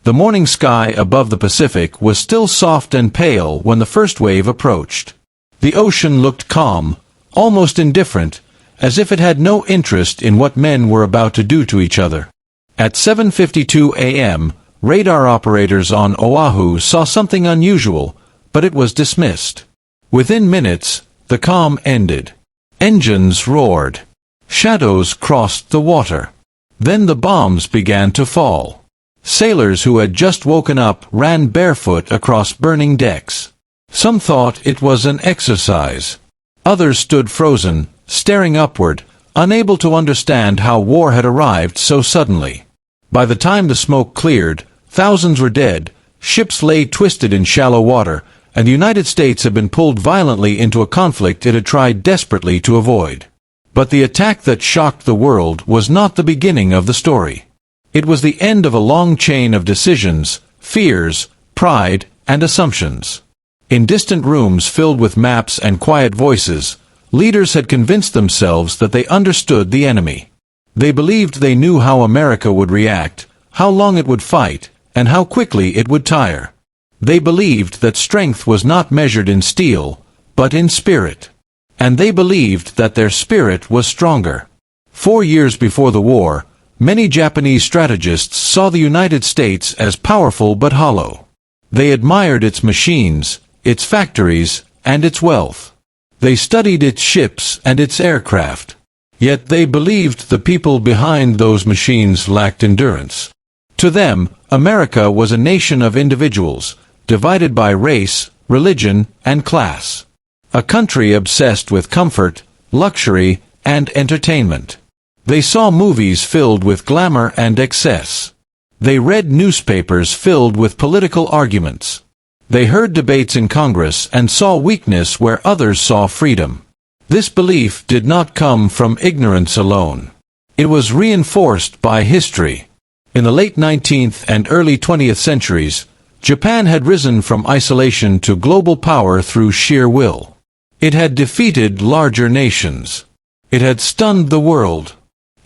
The morning sky above the Pacific was still soft and pale when the first wave approached. The ocean looked calm, almost indifferent, as if it had no interest in what men were about to do to each other. At 7:52 a.m., radar operators on Oahu saw something unusual, but it was dismissed. Within minutes, the calm ended. Engines roared. Shadows crossed the water. Then the bombs began to fall. Sailors who had just woken up ran barefoot across burning decks. Some thought it was an exercise. Others stood frozen, staring upward, unable to understand how war had arrived so suddenly. By the time the smoke cleared, thousands were dead, ships lay twisted in shallow water, and the United States had been pulled violently into a conflict it had tried desperately to avoid. But the attack that shocked the world was not the beginning of the story. It was the end of a long chain of decisions, fears, pride, and assumptions. In distant rooms filled with maps and quiet voices, leaders had convinced themselves that they understood the enemy. They believed they knew how America would react, how long it would fight, and how quickly it would tire. They believed that strength was not measured in steel, but in spirit. And they believed that their spirit was stronger. 4 years before the war, many Japanese strategists saw the United States as powerful but hollow. They admired its machines, its factories, and its wealth. They studied its ships and its aircraft. Yet they believed the people behind those machines lacked endurance. To them, America was a nation of individuals, divided by race, religion, and class. A country obsessed with comfort, luxury, and entertainment. They saw movies filled with glamour and excess. They read newspapers filled with political arguments. They heard debates in Congress and saw weakness where others saw freedom. This belief did not come from ignorance alone. It was reinforced by history. In the late 19th and early 20th centuries, Japan had risen from isolation to global power through sheer will. It had defeated larger nations. It had stunned the world.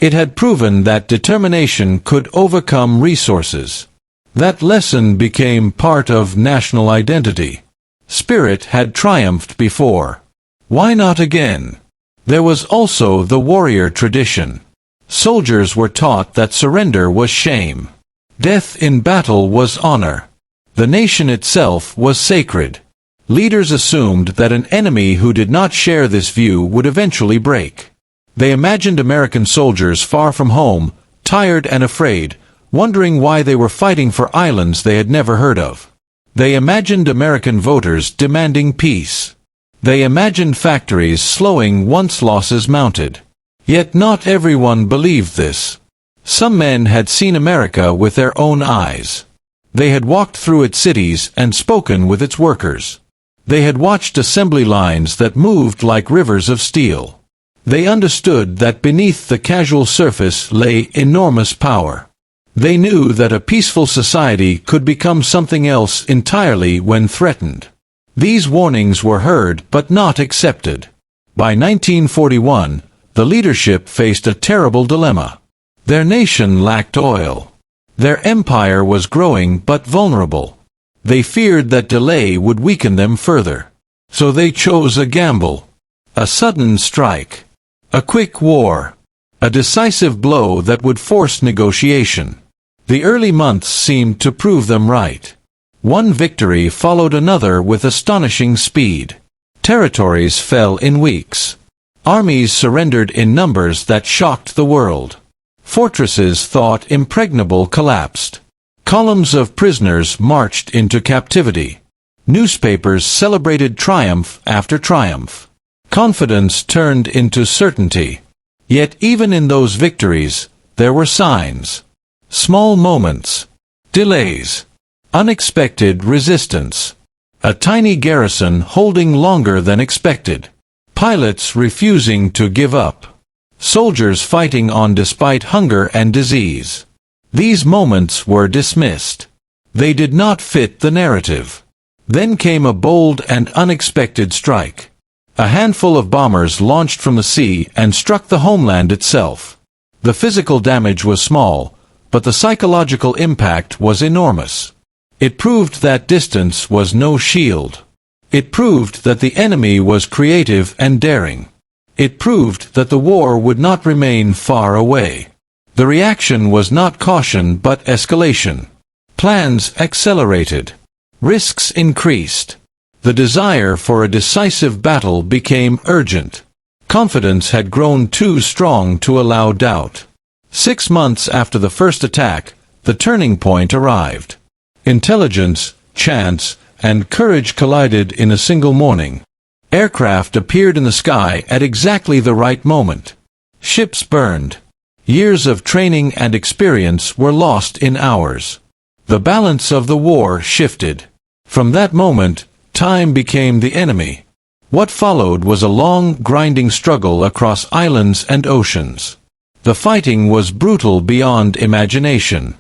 It had proven that determination could overcome resources. That lesson became part of national identity. Spirit had triumphed before. Why not again? There was also the warrior tradition. Soldiers were taught that surrender was shame. Death in battle was honor. The nation itself was sacred. Leaders assumed that an enemy who did not share this view would eventually break. They imagined American soldiers far from home, tired and afraid, wondering why they were fighting for islands they had never heard of. They imagined American voters demanding peace. They imagined factories slowing once losses mounted. Yet not everyone believed this. Some men had seen America with their own eyes. They had walked through its cities and spoken with its workers. They had watched assembly lines that moved like rivers of steel. They understood that beneath the casual surface lay enormous power. They knew that a peaceful society could become something else entirely when threatened. These warnings were heard but not accepted. By 1941, the leadership faced a terrible dilemma. Their nation lacked oil. Their empire was growing but vulnerable. They feared that delay would weaken them further. So they chose a gamble. A sudden strike. A quick war. A decisive blow that would force negotiation. The early months seemed to prove them right. One victory followed another with astonishing speed. Territories fell in weeks. Armies surrendered in numbers that shocked the world. Fortresses thought impregnable collapsed. Columns of prisoners marched into captivity. Newspapers celebrated triumph after triumph. Confidence turned into certainty. Yet even in those victories, there were signs. Small moments. Delays. Unexpected resistance. A tiny garrison holding longer than expected. Pilots refusing to give up. Soldiers fighting on despite hunger and disease. These moments were dismissed. They did not fit the narrative. Then came a bold and unexpected strike. A handful of bombers launched from the sea and struck the homeland itself. The physical damage was small, but the psychological impact was enormous. It proved that distance was no shield. It proved that the enemy was creative and daring. It proved that the war would not remain far away. The reaction was not caution but escalation. Plans accelerated. Risks increased. The desire for a decisive battle became urgent. Confidence had grown too strong to allow doubt. 6 months after the first attack, the turning point arrived. Intelligence, chance, and courage collided in a single morning. Aircraft appeared in the sky at exactly the right moment. Ships burned. Years of training and experience were lost in hours. The balance of the war shifted. From that moment, time became the enemy. What followed was a long, grinding struggle across islands and oceans. The fighting was brutal beyond imagination.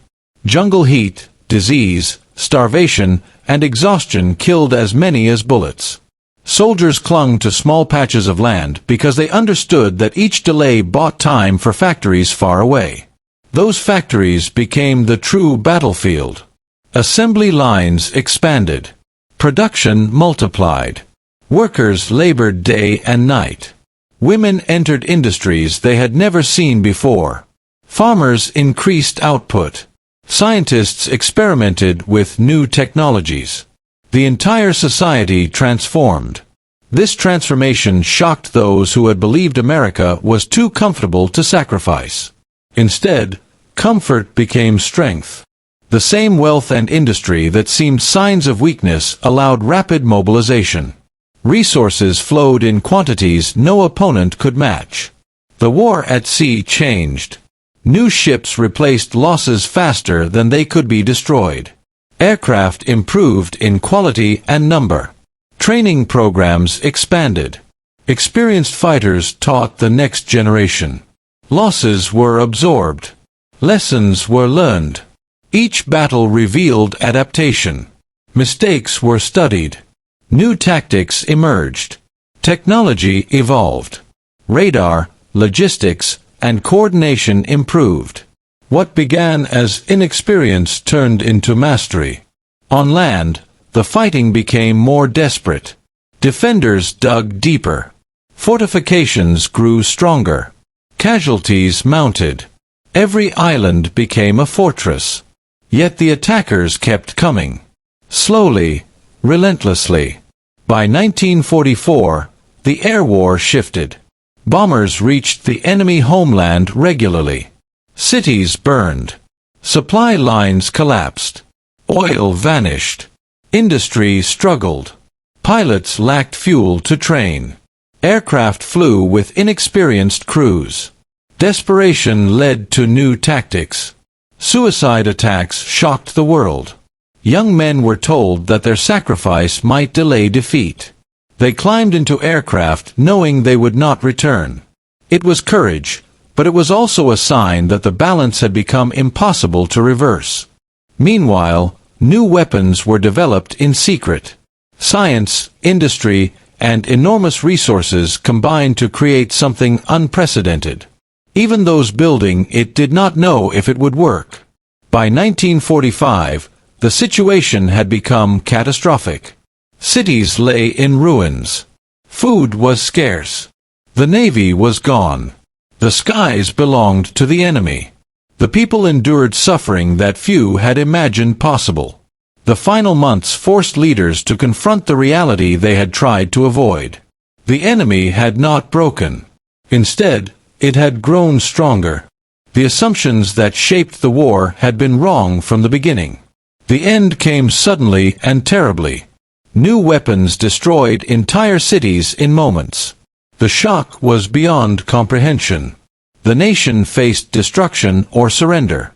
Jungle heat, disease, starvation, and exhaustion killed as many as bullets. Soldiers clung to small patches of land because they understood that each delay bought time for factories far away. Those factories became the true battlefield. Assembly lines expanded. Production multiplied. Workers labored day and night. Women entered industries they had never seen before. Farmers increased output. Scientists experimented with new technologies. The entire society transformed. This transformation shocked those who had believed America was too comfortable to sacrifice. Instead, comfort became strength. The same wealth and industry that seemed signs of weakness allowed rapid mobilization. Resources flowed in quantities no opponent could match. The war at sea changed. New ships replaced losses faster than they could be destroyed. Aircraft improved in quality and number. Training programs expanded. Experienced fighters taught the next generation. Losses were absorbed. Lessons were learned. Each battle revealed adaptation. Mistakes were studied. New tactics emerged. Technology evolved. Radar, logistics, and coordination improved. What began as inexperience turned into mastery. On land, the fighting became more desperate. Defenders dug deeper. Fortifications grew stronger. Casualties mounted. Every island became a fortress. Yet the attackers kept coming. Slowly, relentlessly. By 1944, the air war shifted. Bombers reached the enemy homeland regularly. Cities burned. Supply lines collapsed. Oil vanished. Industry struggled. Pilots lacked fuel to train. Aircraft flew with inexperienced crews. Desperation led to new tactics. Suicide attacks shocked the world. Young men were told that their sacrifice might delay defeat. They climbed into aircraft knowing they would not return. It was courage, but it was also a sign that the balance had become impossible to reverse. Meanwhile, new weapons were developed in secret. Science, industry, and enormous resources combined to create something unprecedented. Even those building it did not know if it would work. By 1945, the situation had become catastrophic. Cities lay in ruins. Food was scarce. The navy was gone. The skies belonged to the enemy. The people endured suffering that few had imagined possible. The final months forced leaders to confront the reality they had tried to avoid. The enemy had not broken. Instead, it had grown stronger. The assumptions that shaped the war had been wrong from the beginning. The end came suddenly and terribly. New weapons destroyed entire cities in moments. The shock was beyond comprehension. The nation faced destruction or surrender.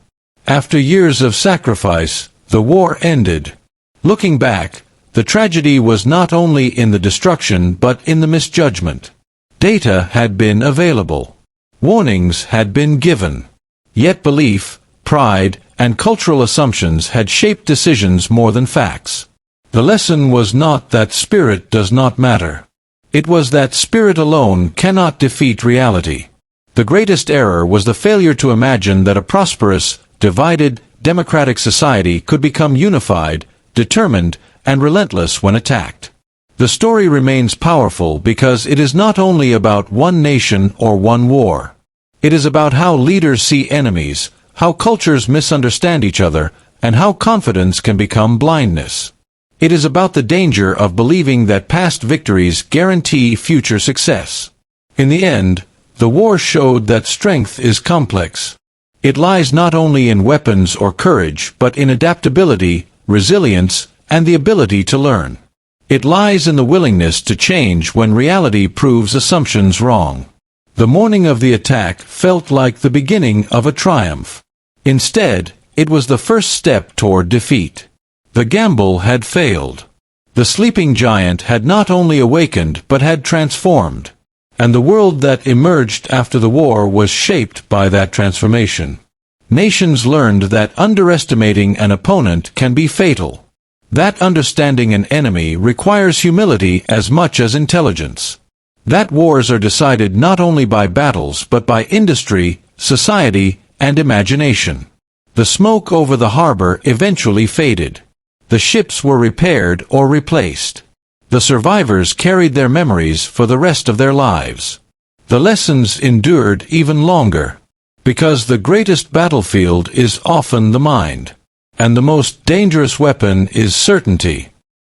After years of sacrifice, the war ended. Looking back, the tragedy was not only in the destruction but in the misjudgment. Data had been available. Warnings had been given. Yet belief, pride, and cultural assumptions had shaped decisions more than facts. The lesson was not that spirit does not matter. It was that spirit alone cannot defeat reality. The greatest error was the failure to imagine that a prosperous, divided, democratic society could become unified, determined, and relentless when attacked. The story remains powerful because it is not only about one nation or one war. It is about how leaders see enemies, how cultures misunderstand each other, and how confidence can become blindness. It is about the danger of believing that past victories guarantee future success. In the end, the war showed that strength is complex. It lies not only in weapons or courage, but in adaptability, resilience, and the ability to learn. It lies in the willingness to change when reality proves assumptions wrong. The morning of the attack felt like the beginning of a triumph. Instead, it was the first step toward defeat. The gamble had failed. The sleeping giant had not only awakened but had transformed. And the world that emerged after the war was shaped by that transformation. Nations learned that underestimating an opponent can be fatal. That understanding an enemy requires humility as much as intelligence. That wars are decided not only by battles but by industry, society, and imagination. The smoke over the harbor eventually faded. The ships were repaired or replaced. The survivors carried their memories for the rest of their lives. The lessons endured even longer. Because the greatest battlefield is often the mind. And the most dangerous weapon is certainty.